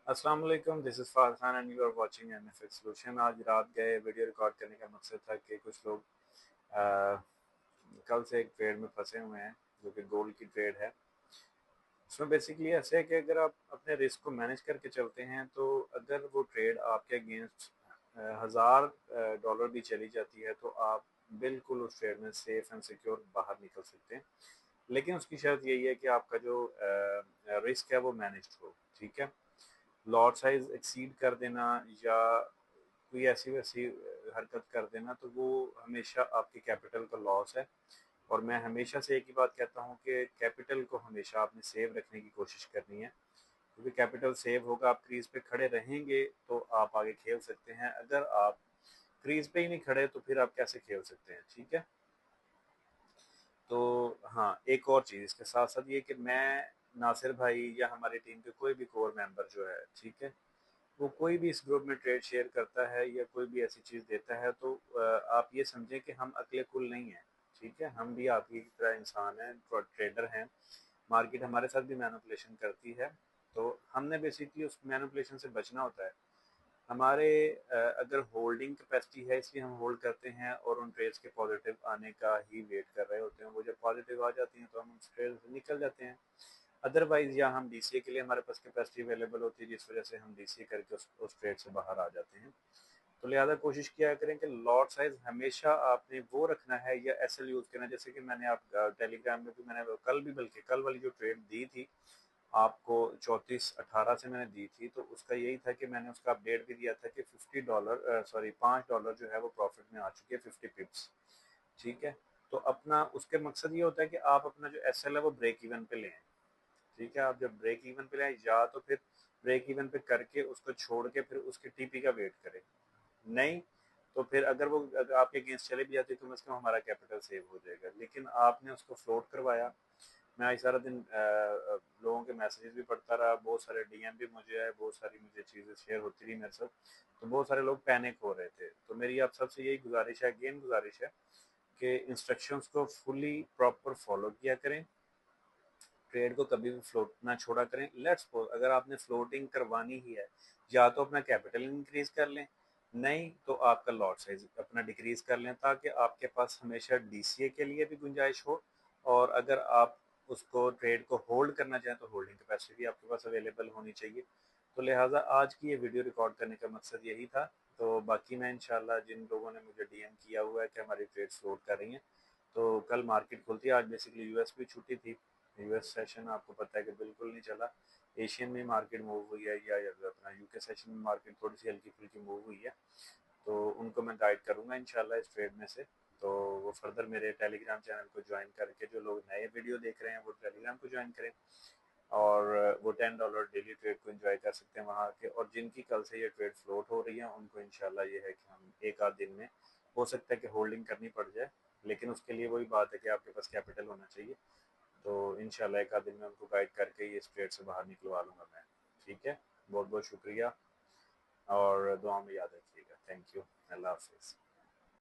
अस्सलाम वालेकुम, this is Faaz Khan and you are watching NFX solution. आज रात गए वीडियो रिकॉर्ड करने का मकसद था कि कुछ लोग अ, कल से एक ट्रेड में फंसे हुए हैं जो कि गोल्ड की ट्रेड है। उसमें बेसिकली ऐसे है कि अगर आप अपने रिस्क को मैनेज करके चलते हैं तो अगर वो ट्रेड आपके अगेंस्ट 1000 डॉलर भी चली जाती है तो आप बिल्कुल उस ट्रेड में सेफ एंड सिक्योर बाहर निकल सकते हैं। लेकिन उसकी शर्त यही है कि आपका जो रिस्क है वो मैनेज हो। ठीक है, लॉट साइज एक्सीड कर देना या कोई ऐसी वैसी हरकत कर देना तो वो हमेशा आपके कैपिटल का लॉस है। और मैं हमेशा से एक ही बात कहता हूँ कि कैपिटल को हमेशा आपने सेव रखने की कोशिश करनी है, क्योंकि कैपिटल सेव होगा, आप क्रीज पे खड़े रहेंगे तो आप आगे खेल सकते हैं। अगर आप क्रीज पे ही नहीं खड़े तो फिर आप कैसे खेल सकते हैं। ठीक है, तो हाँ, एक और चीज़ इसके साथ साथ ये कि मैं, नासिर भाई या हमारी टीम के कोई भी कोर मेंबर जो है, ठीक है, वो कोई भी इस ग्रुप में ट्रेड शेयर करता है या कोई भी ऐसी चीज़ देता है तो आप ये समझें कि हम अकेले कुल नहीं हैं। ठीक है, हम भी आपकी तरह इंसान हैं, ट्रेडर हैं। मार्केट हमारे साथ भी मैनिपुलेशन करती है, तो हमने बेसिकली उस मैनिपुलेशन से बचना होता है। हमारे अगर होल्डिंग कैपेसिटी है इसलिए हम होल्ड करते हैं और उन ट्रेड्स के पॉजिटिव आने का ही वेट कर रहे होते हैं। वो जब पॉजिटिव आ जाती हैं तो हम उस ट्रेड से निकल जाते हैं। अदरवाइज या हम डीसीए के लिए हमारे पास कैपेसिटी अवेलेबल होती है, जिस वजह से हम डीसीए करके उस ट्रेड से बाहर आ जाते हैं। तो लिहाजा कोशिश किया करें कि लॉट साइज हमेशा आपने वो रखना है या एसएल यूज़ करना है। जैसे कि मैंने आप टेलीग्राम में भी मैंने कल भी, बल्कि कल वाली जो ट्रेड दी थी आपको 3418 से मैंने दी थी, तो उसका यही था कि मैंने उसका अपडेट भी दिया था कि $50 सॉरी $5 जो है वो प्रॉफिट में आ चुकी है, 50 पिप्स। ठीक है, तो अपना उसके मकसद ये होता है कि आप अपना जो एसएल है वो ब्रेक इवन पे लें। ठीक है, आप जब ब्रेक इवन पे लाए या तो फिर ब्रेक इवन पे करके उसको छोड़ के फिर उसके टीपी का वेट करें। नहीं तो फिर अगर आपके अगेंस्ट चले भी जाते तो कम से कम हमारा कैपिटल सेव हो जाएगा। लेकिन आपने उसको फ्लोट करवाया। मैं आज सारा दिन लोगों के मैसेजेस भी पढ़ता रहा, बहुत सारे डीएम भी मुझे आए, बहुत सारी मुझे चीज़ें शेयर होती रही मेरे साथ। तो बहुत सारे लोग पैनिक हो रहे थे। तो मेरी आप सबसे यही गुजारिश है, अगेन गुजारिश है, कि इंस्ट्रक्शंस को फुली प्रॉपर फॉलो किया करें। ट्रेड को कभी भी फ्लोट ना छोड़ा करें। लेट्स सपोज अगर आपने फ्लोटिंग करवानी ही है, या तो अपना कैपिटल इंक्रीज कर लें, नहीं तो आपका लॉट साइज अपना डिक्रीज कर लें, ताकि आपके पास हमेशा डीसीए के लिए भी गुंजाइश हो। और अगर आप उसको ट्रेड को होल्ड करना चाहें तो होल्डिंग कैपेसिटी भी आपके पास अवेलेबल होनी चाहिए। तो लिहाजा आज की ये वीडियो रिकॉर्ड करने का मकसद यही था। तो बाकी मैं इंशाल्लाह, जिन लोगों ने मुझे डीएम किया हुआ है कि हमारी ट्रेड फ्लोट कर रही हैं, तो कल मार्केट खुलती है। आज बेसिकली यूएस भी छुट्टी थी, यूएस सेशन आपको पता है कि बिल्कुल नहीं चला। एशियन में मार्केट मूव हुई है, या अपना यूके सेशन में मार्केट थोड़ी सी हल्की फुल्की मूव हुई है। तो उनको मैं गाइड करूंगा इंशाल्लाह इस ट्रेड में से। तो वो फर्दर मेरे टेलीग्राम चैनल को ज्वाइन करके, जो लोग नए वीडियो देख रहे हैं वो टेलीग्राम को ज्वाइन करें, और वो $10 डेली ट्रेड को एंजॉय कर सकते हैं वहाँ के। और जिनकी कल से ये ट्रेड फ्लोट हो रही है उनको इंशाल्लाह ये है कि हम एक आध दिन में, हो सकता है कि होल्डिंग करनी पड़ जाए, लेकिन उसके लिए वही बात है कि आपके पास कैपिटल होना चाहिए। तो इंशाल्लाह एक आध दिन में उनको गाइड करके ये स्ट्रेट से बाहर निकलवा लूँगा मैं। ठीक है, बहुत बहुत शुक्रिया और दुआ में याद रखिएगा। Thank you. अल्लाह हाफिज़।